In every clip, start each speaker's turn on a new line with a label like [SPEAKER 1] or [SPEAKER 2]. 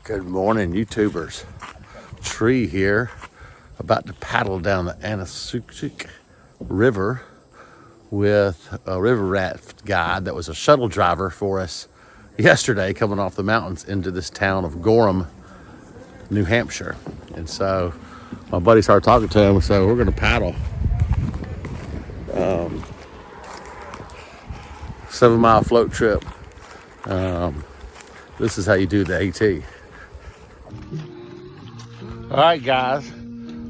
[SPEAKER 1] Good morning, YouTubers. Tree here, about to paddle down the Androscoggin River with a river raft guide that was a shuttle driver for us yesterday, coming off the mountains into this town of Gorham, New Hampshire. And so my buddy started talking to him, so we're gonna paddle 7-mile float trip. This is how you do the AT. All right, guys,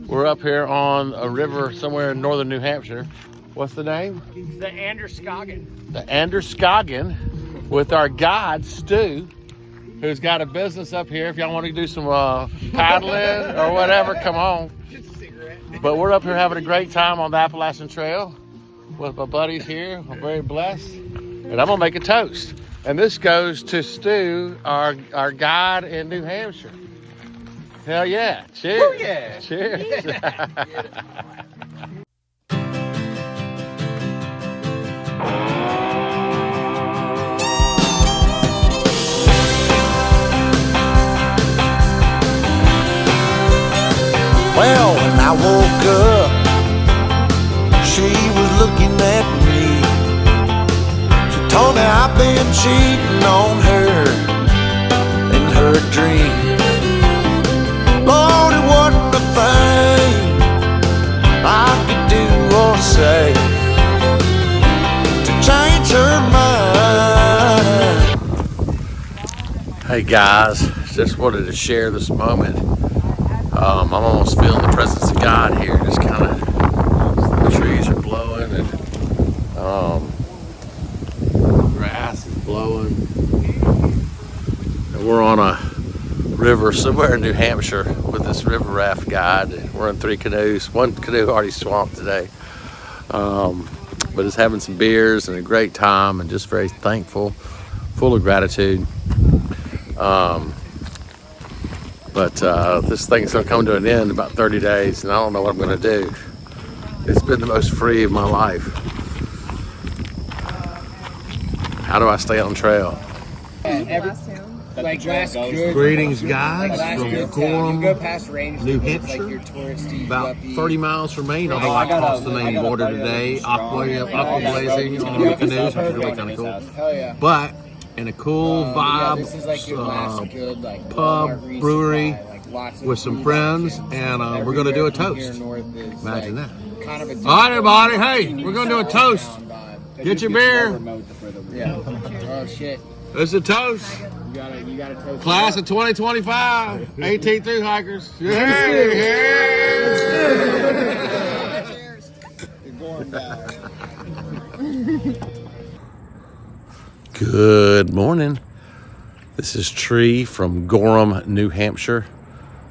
[SPEAKER 1] we're up here on a river somewhere in northern New Hampshire. What's the name?
[SPEAKER 2] The Androscoggin.
[SPEAKER 1] The Androscoggin, with our guide, Stu, who's got a business up here. If y'all want to do some paddling or whatever, come on.
[SPEAKER 2] Just a cigarette.
[SPEAKER 1] But we're up here having a great time on the Appalachian Trail with my buddies here. I'm very blessed. And I'm going to make a toast. And this goes to Stu, our guide in New Hampshire. Hell yeah. Cheers.
[SPEAKER 2] Oh yeah.
[SPEAKER 1] Cheers.
[SPEAKER 2] Yeah.
[SPEAKER 3] Well, when I woke up, she was looking at me. She told me I've been cheating on her in her dream. Lord, it wasn't a thing I could do or say to change her mind.
[SPEAKER 1] Hey guys, just wanted to share this moment. I'm almost feeling the presence of God here. Just kind of, the trees are blowing and grass is blowing. And we're on a river somewhere in New Hampshire with this river raft guide. We're in 3 canoes. 1 canoe already swamped today. But it's having some beers and a great time and just very thankful, full of gratitude. But this thing's gonna come to an end in about 30 days and I don't know what I'm gonna do. It's been the most free of my life. How do I stay on trail? Greetings, guys, from Gorham, New Hampshire, about 30 miles from Maine, although I crossed the Maine border today, Aqua-Blazing on the canoes, which is really kind of cool. But in a cool vibe, pub, brewery, with some friends, and we're going to do a toast. Imagine that. All right, everybody, hey, we're going to do a toast. Get your beer.
[SPEAKER 2] Oh shit.
[SPEAKER 1] It's a toast.
[SPEAKER 2] You gotta toast.
[SPEAKER 1] Class of 2025, 18 through hikers. Good morning. This is Tree from Gorham, New Hampshire,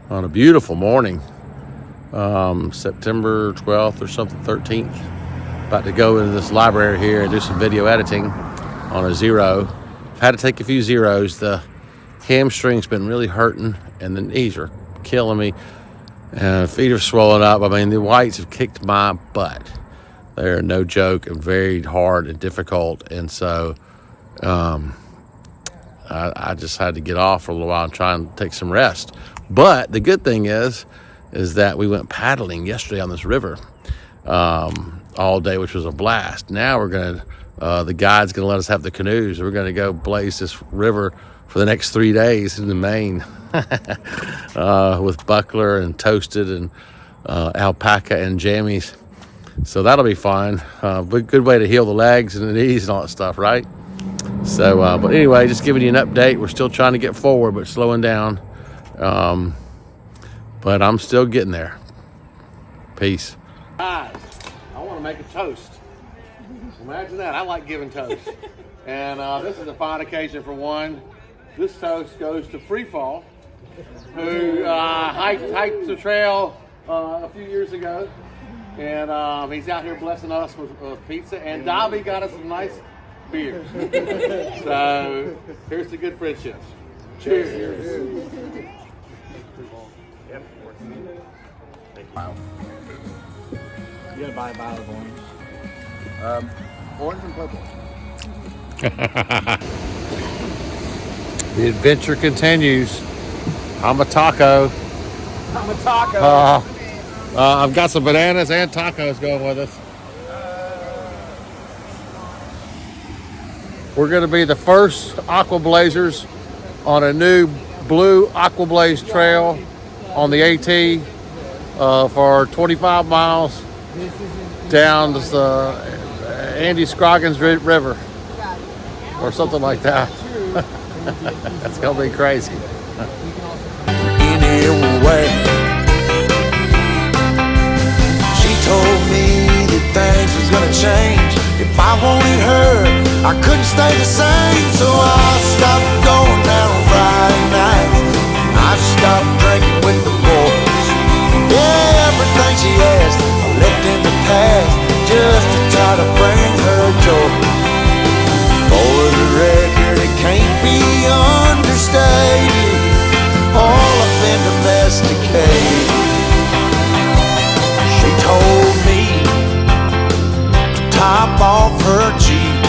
[SPEAKER 1] on a beautiful morning, September 12th or something, 13th. About to go into this library here and do some video editing on a zero. I've had to take a few zeros. The hamstring's been really hurting and the knees are killing me and feet are swollen up. I mean, the weights have kicked my butt. They're no joke and very hard and difficult. And so I just had to get off for a little while and try and take some rest. But the good thing is that we went paddling yesterday on this river all day, which was a blast. Now we're gonna, the guide's gonna let us have the canoes. We're gonna go blaze this river for the next 3 days into Maine with buckler and toasted and alpaca and jammies. So that'll be fun. But good way to heal the legs and the knees and all that stuff, right? So, but anyway, just giving you an update. We're still trying to get forward, but slowing down. But I'm still getting there. Peace. Guys, I want to make a toast. Imagine that. I like giving toast. And this is a fine occasion for one. This toast goes to Freefall, who hiked the trail a few years ago. And he's out here blessing us with pizza. And Dobby got us some nice beers. So here's the good friendships. Cheers. Yep.
[SPEAKER 2] You gotta buy a bottle of orange.
[SPEAKER 4] Orange and purple.
[SPEAKER 1] The adventure continues. I'm a taco.
[SPEAKER 2] I'm a taco.
[SPEAKER 1] I've got some bananas and tacos going with us. We're going to be the first Aqua-Blazers on a new blue Aqua-Blaze trail on the AT for 25 miles down the Androscoggin River or something like that. That's going to be crazy.
[SPEAKER 3] Anyway, she told me that things was gonna change. If I wanted her, I couldn't stay the same. So I stopped going out on Friday nights. I stopped drinking with the boys. Yeah, everything she asked I left in the past, just to try to bring her joy. For the record, it can't be understated, all I've been domesticated. She told me to top off her Jeep,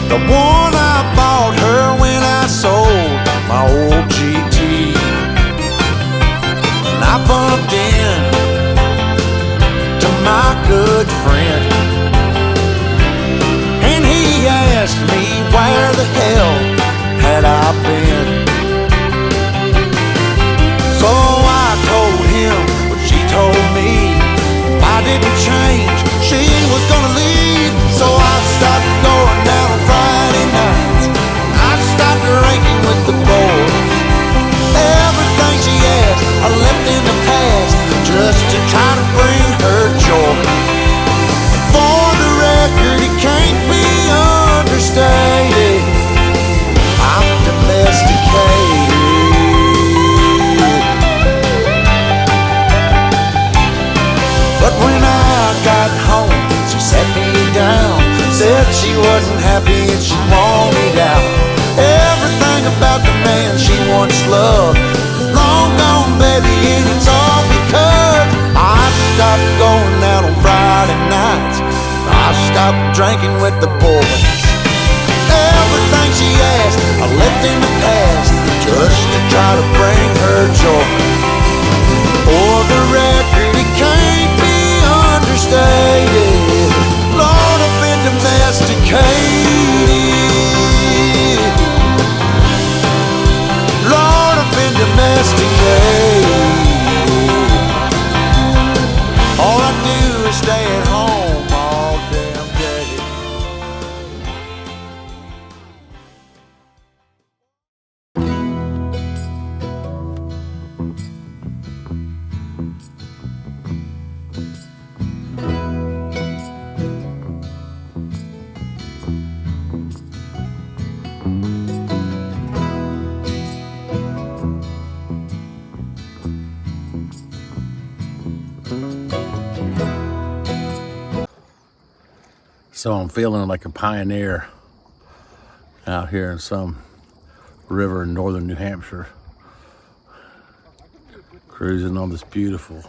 [SPEAKER 3] the one I bought her when I sold my old GT. And I bumped in to my good friend, and he asked me where the hell had I been. So I told him what she told me. If I didn't change, she was gonna leave. So I stopped going down on Friday nights. I stopped drinking with the boys. Everything she asked I left in the past, just to try to bring her joy. For the record, it can't be understated, I'm domesticated. But when I got home, she sat me down, said she wasn't happy and she wanted out. Everything about the man she once loved is long gone, baby, and it's all because I stopped going out on Friday nights. I stopped drinking with the boys. Everything she asked I left in the past, just to try to bring her joy. For the record, it can't be understated, Lord, I've been domesticated. Lord, I've been domesticated. All I do is stay at home all damn day.
[SPEAKER 1] So I'm feeling like a pioneer out here in some river in northern New Hampshire, cruising on this beautiful,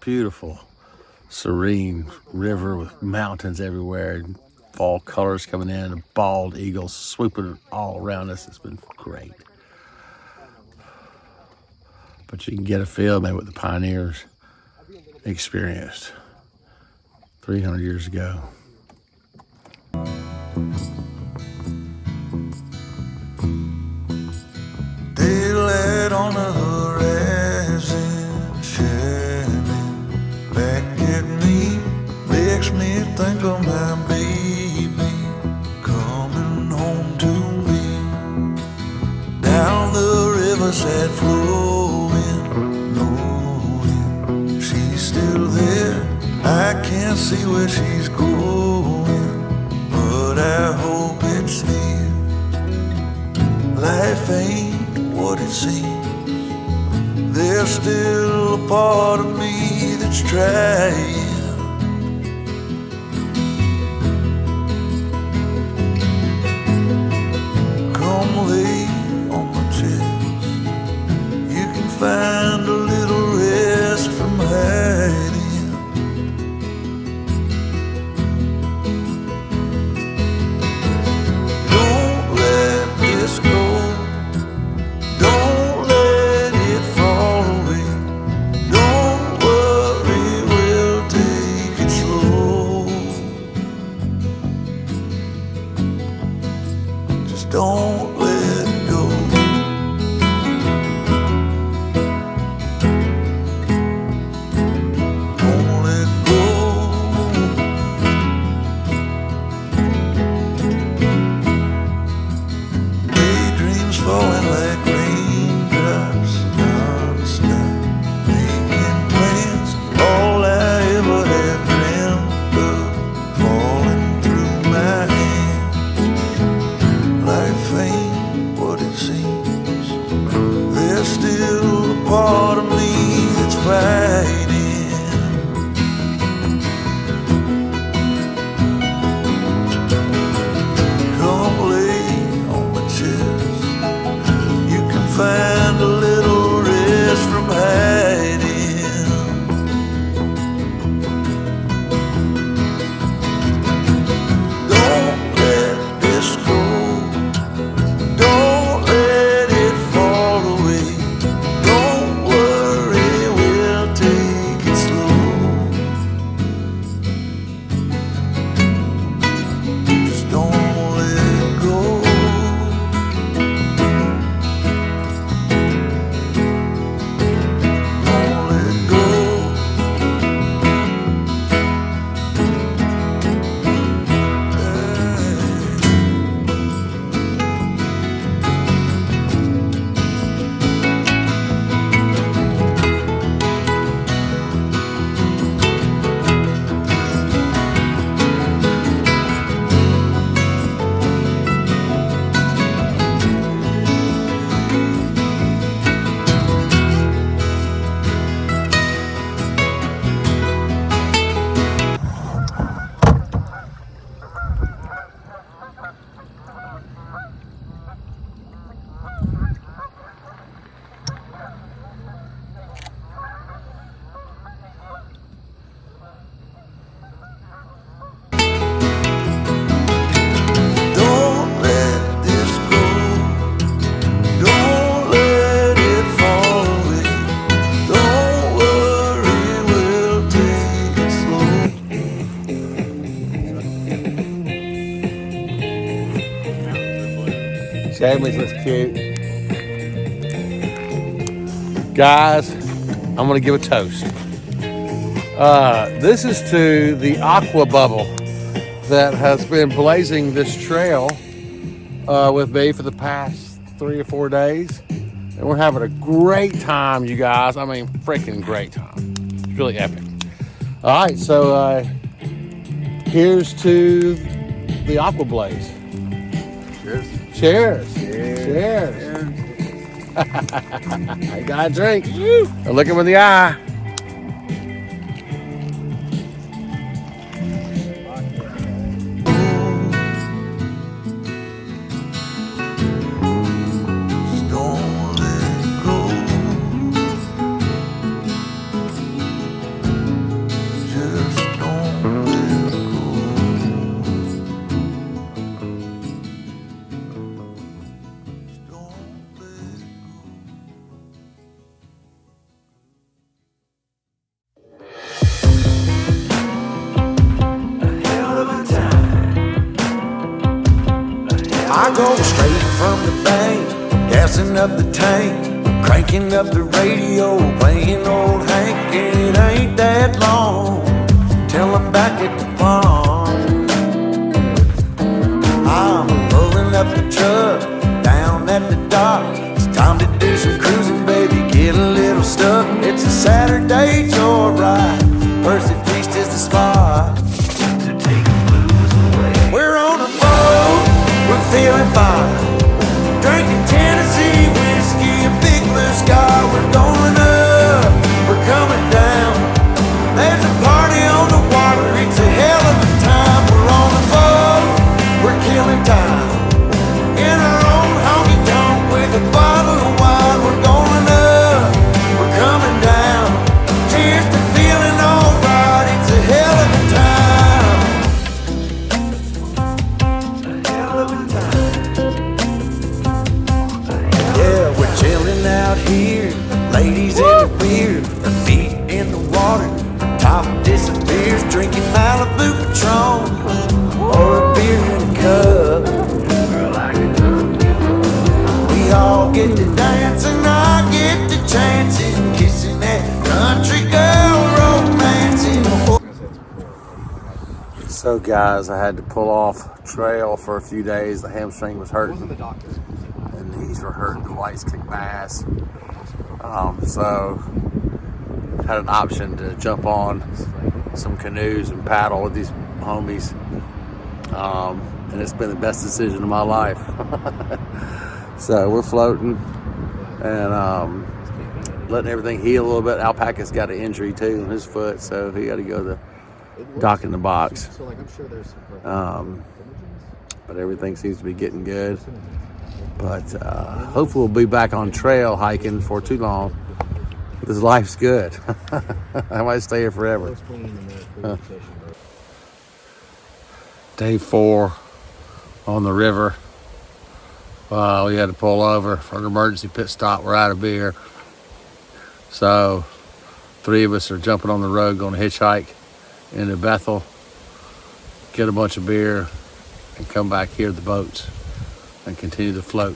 [SPEAKER 1] beautiful, serene river with mountains everywhere, and fall colors coming in, and bald eagles swooping all around us. It's been great. But you can get a feel maybe what the pioneers experienced 300 years ago.
[SPEAKER 3] Daylight on the horizon, shining back at me, makes me think of my baby coming home to me. Down the riverside flowing, knowing she's still there. I can't see where she's going, but I hope it's here. Life ain't what it seems. There's still a part of me that's trying. Come lay on my chest. You can find a little rest from hiding. Don't let this go. Don't let part of me that's fighting. Come lay on my chest. You can find a little rest from hiding. Don't let this go. Don't let it fall away. Don't worry, we'll take it slow. Just don't let it go. Don't let it go. Don't let this go. Don't let it fall away. Don't worry, we'll take it slow.
[SPEAKER 1] Shamley's looks cute. Guys, I'm gonna give a toast. This is to the aqua bubble that has been blazing this trail with me for the past 3 or 4 days. And we're having a great time, you guys. I mean, freaking great time. It's really epic. All right, so here's to the Aqua-Blaze.
[SPEAKER 4] Cheers.
[SPEAKER 1] Cheers. Cheers. I got a drink. I look him in the eye.
[SPEAKER 3] Just don't let it go. Just don't let it go. Just don't let it I go straight from the bank, gassing up the tank, cranking up the radio, playing old Hank. It ain't that long till I'm back at the pond. I'm pulling up the truck down at the dock. It's time to do some cruising, baby, get a little stuck. It's a Saturday joyride, Percy Beach is the spot. We're on a boat, we're feeling fine, drinking Tennessee whiskey, a big blue sky. We're going up, we're coming down. There's a party on the water, it's a hell of a time. We're on a boat, we're killing time, in our own honky tonk with a bottle of wine. We're going up, we're coming down. Cheers to feeling alright, it's a hell of a time. Yeah, we're chilling out here, ladies in the beer, our feet in the water, top disappears, drinking Malibu Patron or a beer in a cup. We all get to dance and I get to chancing, kissing that country girl, romancing.
[SPEAKER 1] So guys, I had to pull off trail for a few days. The hamstring was hurting, and the knees were hurting. The lights kicked my ass. So had an option to jump on some canoes and paddle with these homies. And it's been the best decision of my life. So we're floating, and letting everything heal a little bit. Alpaca's got an injury too on his foot, so he got to go to the dock in the box.
[SPEAKER 4] So, like, I'm sure there's some
[SPEAKER 1] But everything seems to be getting good. But hopefully we'll be back on trail hiking for too long. Because life's good. I might stay here forever. Day 4 on the river. We had to pull over for an emergency pit stop. We're out of beer. So 3 of us are jumping on the road, going to hitchhike into Bethel, get a bunch of beer, and come back here to the boats and continue to float.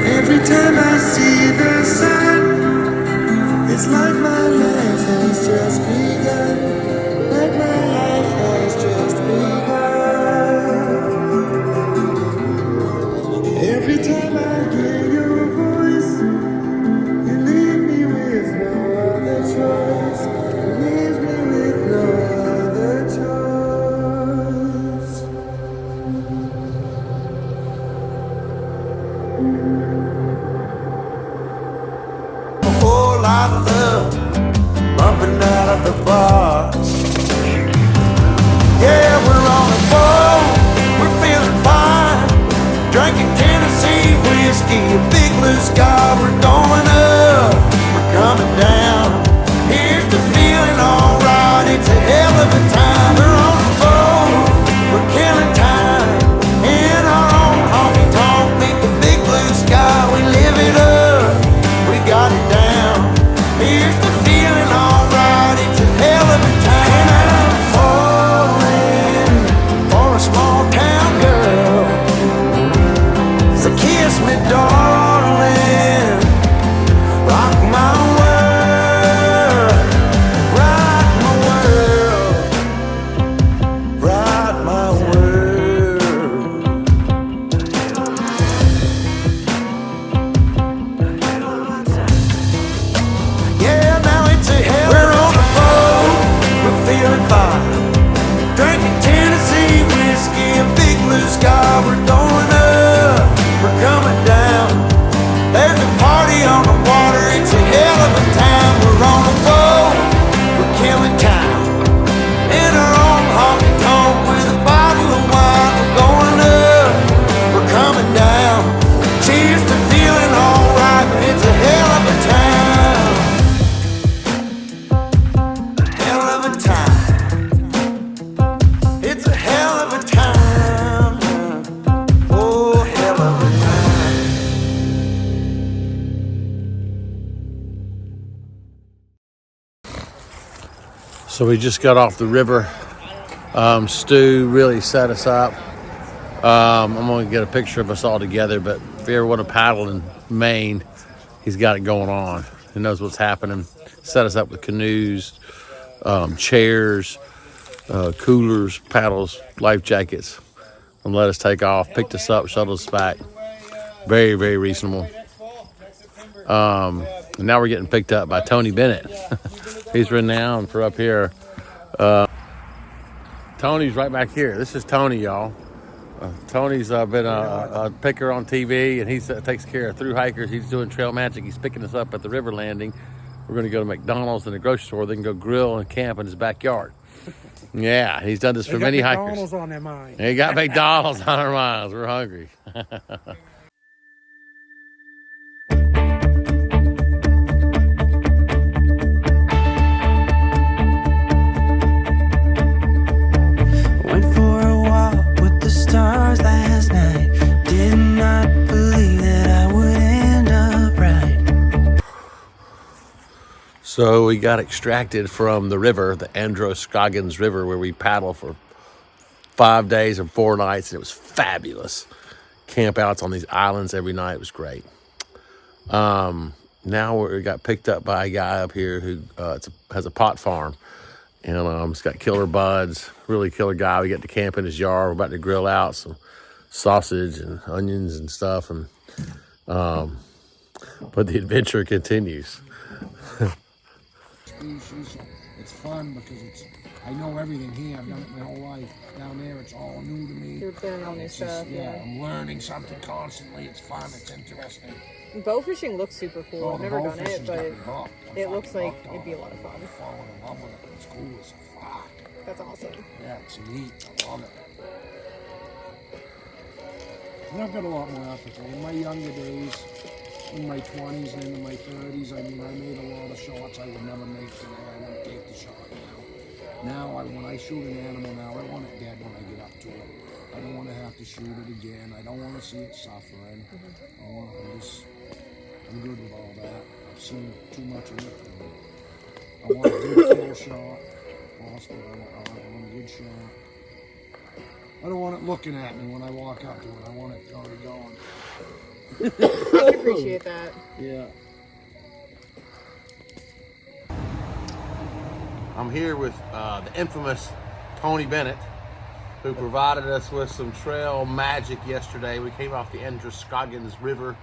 [SPEAKER 3] Every time I see the sun, it's like my life has just begun. Like my life has just begun. Every time I hear your voice, you leave me with no other choice. You leave me with no other choice. A whole lot of love bumping out of the bars. Yeah, we're on a boat, we're feeling fine, drinking Tennessee whiskey, a big blue sky. We're going up, we're coming down. Here's the feeling, alright, it's a hell of a time. We're on a boat, we're killing time in our own honky tonk, beat the big blue sky. We live it up, we got it down. Here's the feeling, alright, it's a hell of a time. And I'm falling for a small town girl. So kiss me, darling, rock my world, rock my world, rock my world. Yeah, now it's a hell. We're on a boat, we're feeling fine, drinking Tennessee whiskey, a big blue sky. We're going up, we're coming down. There's a party on the water, it's a hell of a time. We're on a boat, we're killing time in our own honky tonk with a bottle of wine. We're going up, we're coming down. Cheers to feeling alright, it's a hell of a time. Hell of a time. It's a hell of a time. Oh, hell of a time.
[SPEAKER 1] So we just got off the river. Stu really set us up. I'm going to get a picture of us all together, but if you ever want to paddle in Maine, he's got it going on. He knows what's happening. Set us up with canoes, chairs, coolers, paddles, life jackets, and let us take off. Picked us up, shuttled us back. Very, very reasonable. And now we're getting picked up by Tony Bennett. He's renowned for up here. Tony's right back here. This is Tony, y'all. Tony's been a picker on TV, and he takes care of through hikers. He's doing trail magic. He's picking us up at the river landing. We're going to go to McDonald's and the grocery store. They can go grill and camp in his backyard. Yeah, he's done this for many hikers.
[SPEAKER 5] McDonald's on their mind.
[SPEAKER 1] He got McDonald's on our minds. We're hungry.
[SPEAKER 3] Went for a walk with the stars last night. Did not believe that I would end up right.
[SPEAKER 1] So we got extracted from the river, the Androscoggin River, where we paddle for 5 days and 4 nights, and it was fabulous. Camp outs on these islands every night. It was great. Now we got picked up by a guy up here who has a pot farm, and he's got killer buds, really killer guy. We get to camp in his yard. We're about to grill out some sausage and onions and stuff, and but the adventure continues.
[SPEAKER 5] Species. It's fun because I know everything here. I've done it my whole life. Down there, it's all new to me.
[SPEAKER 6] You're learning all new stuff. Yeah.
[SPEAKER 5] I'm learning something constantly. It's fun. It's interesting.
[SPEAKER 6] Bow fishing looks super cool. I've never done it, but it looks like
[SPEAKER 5] hooked on
[SPEAKER 6] it'd be a lot of fun.
[SPEAKER 5] I'm falling in love with it. It's cool as fuck.
[SPEAKER 6] That's awesome.
[SPEAKER 5] Yeah, it's neat. I love it. And I've got a lot more apathy. In my younger days, in my 20s and into my 30s, I mean, I made a lot of shots I would never make today. I wouldn't take the shot now. When I shoot an animal now, I want it dead when I get up to it. I don't want to have to shoot it again. I don't want to see it suffering. I'm good with all that. I've seen too much of it. I want a good kill shot. Lost it. I want a good shot. I don't want it looking at me when I walk up to it. I want it already going.
[SPEAKER 6] I can appreciate that.
[SPEAKER 5] Yeah.
[SPEAKER 1] I'm here with the infamous Tony Bennett, who provided us with some trail magic yesterday. We came off the Androscoggin River,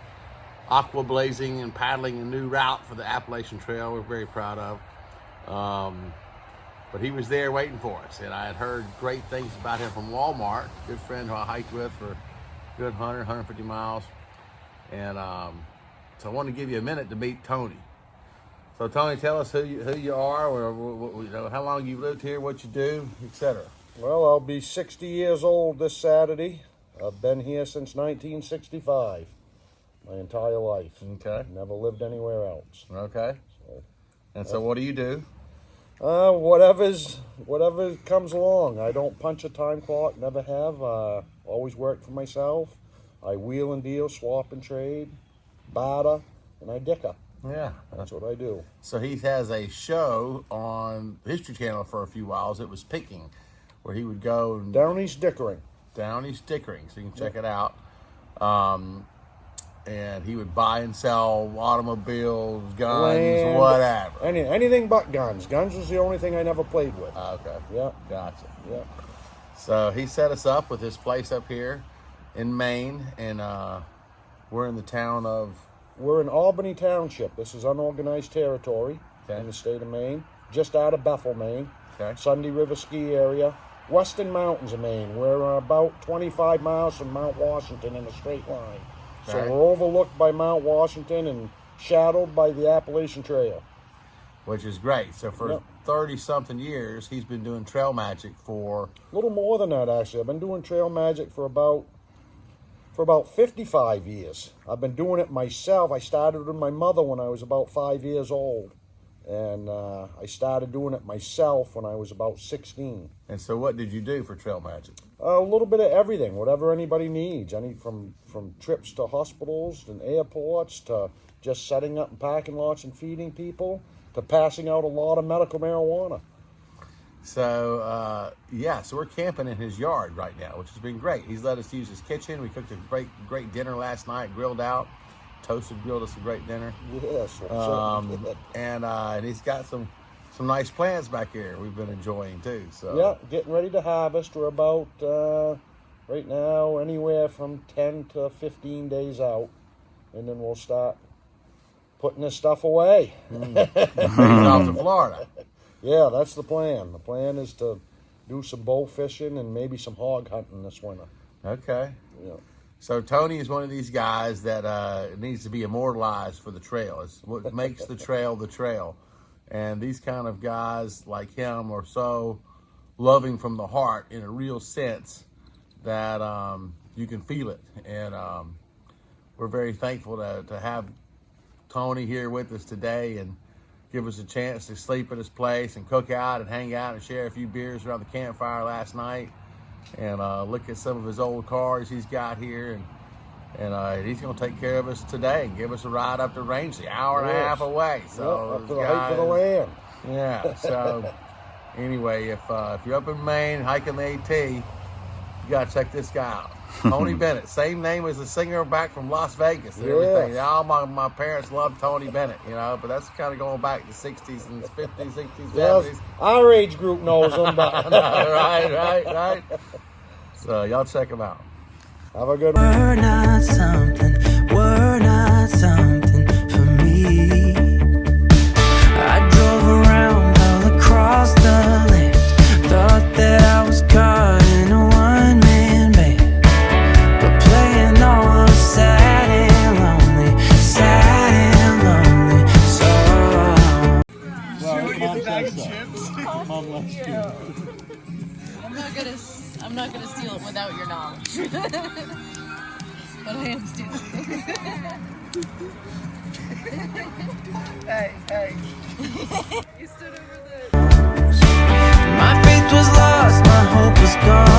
[SPEAKER 1] Aqua-Blazing and paddling a new route for the Appalachian Trail we're very proud of. But he was there waiting for us, and I had heard great things about him from Walmart, good friend who I hiked with for a good 150 miles. And so I wanted to give you a minute to meet Tony. So Tony, tell us who you are, or how long you've lived here, what you do, etc.
[SPEAKER 7] Well, I'll be 60 years old this Saturday. I've been here since 1965, my entire life.
[SPEAKER 1] Okay.
[SPEAKER 7] Never lived anywhere else.
[SPEAKER 1] Okay. So what do you do?
[SPEAKER 7] Whatever comes along. I don't punch a time clock, never have. Always worked for myself. I wheel and deal, swap and trade, barter, and I dicker.
[SPEAKER 1] Yeah.
[SPEAKER 7] That's what I do.
[SPEAKER 1] So he has a show on the History Channel for a few whiles. It was Picking, where he would go and
[SPEAKER 7] Down East Dickering.
[SPEAKER 1] Down East Dickering, so you can check it out. And he would buy and sell automobiles, guns,
[SPEAKER 7] Land,
[SPEAKER 1] whatever.
[SPEAKER 7] Anything but guns. Guns was the only thing I never played with.
[SPEAKER 1] Okay.
[SPEAKER 7] Yeah.
[SPEAKER 1] Gotcha.
[SPEAKER 7] Yeah.
[SPEAKER 1] So he set us up with his place up here in Maine, and we're in the town of...
[SPEAKER 7] We're in Albany Township. This is unorganized territory in the state of Maine. Just out of Bethel, Maine.
[SPEAKER 1] Okay.
[SPEAKER 7] Sunday River ski area. Western Mountains of Maine. We're about 25 miles from Mount Washington in a straight line. So
[SPEAKER 1] Okay.
[SPEAKER 7] we're overlooked by Mount Washington and shadowed by the Appalachian Trail.
[SPEAKER 1] Which is great. So for 30-something years, he's been doing trail magic for...
[SPEAKER 7] A little more than that, actually. I've been doing trail magic for about 55 years. I've been doing it myself. I started with my mother when I was about 5 years old. And I started doing it myself when I was about 16.
[SPEAKER 1] And so what did you do for trail magic?
[SPEAKER 7] A little bit of everything, whatever anybody needs. From trips to hospitals and airports to just setting up in parking lots and feeding people to passing out a lot of medical marijuana.
[SPEAKER 1] So, so we're camping in his yard right now, which has been great. He's let us use his kitchen. We cooked a great dinner last night, grilled out. Toasted grilled us a great dinner.
[SPEAKER 7] Yes.
[SPEAKER 1] And he's got some nice plants back here we've been enjoying too. So
[SPEAKER 7] yeah, getting ready to harvest. We're about, right now, anywhere from 10 to 15 days out. And then we'll start putting this stuff away.
[SPEAKER 1] He's off to Florida.
[SPEAKER 7] Yeah, that's the plan. The plan is to do some bow fishing and maybe some hog hunting this winter.
[SPEAKER 1] Okay.
[SPEAKER 7] Yeah.
[SPEAKER 1] So Tony is one of these guys that needs to be immortalized for the trail. It's what makes the trail. And these kind of guys like him are so loving from the heart in a real sense that you can feel it. And we're very thankful to have Tony here with us today and give us a chance to sleep at his place and cook out and hang out and share a few beers around the campfire last night. And look at some of his old cars he's got here, and he's going to take care of us today and give us a ride up to Rangeley, hour and a half away. So
[SPEAKER 7] up to the height of the land.
[SPEAKER 1] Yeah. So anyway, if you're up in Maine hiking the AT, gotta check this guy out. Tony Bennett, same name as the singer back from Las Vegas and everything. All my parents loved Tony Bennett, you know, but that's kind of going back to the 60s and 50s, 60s, 70s.
[SPEAKER 7] Yes, our age group knows them, but
[SPEAKER 1] right. So y'all check them out.
[SPEAKER 7] have a good one.
[SPEAKER 3] We're not something for me. I drove around all across the land, thought that I was caught in a one-man band, but playing all the sad and lonely songs.
[SPEAKER 8] I'm not gonna steal it without your knowledge. But I am stealing. Hey. You stood over the...
[SPEAKER 3] My faith was lost, my hope was gone.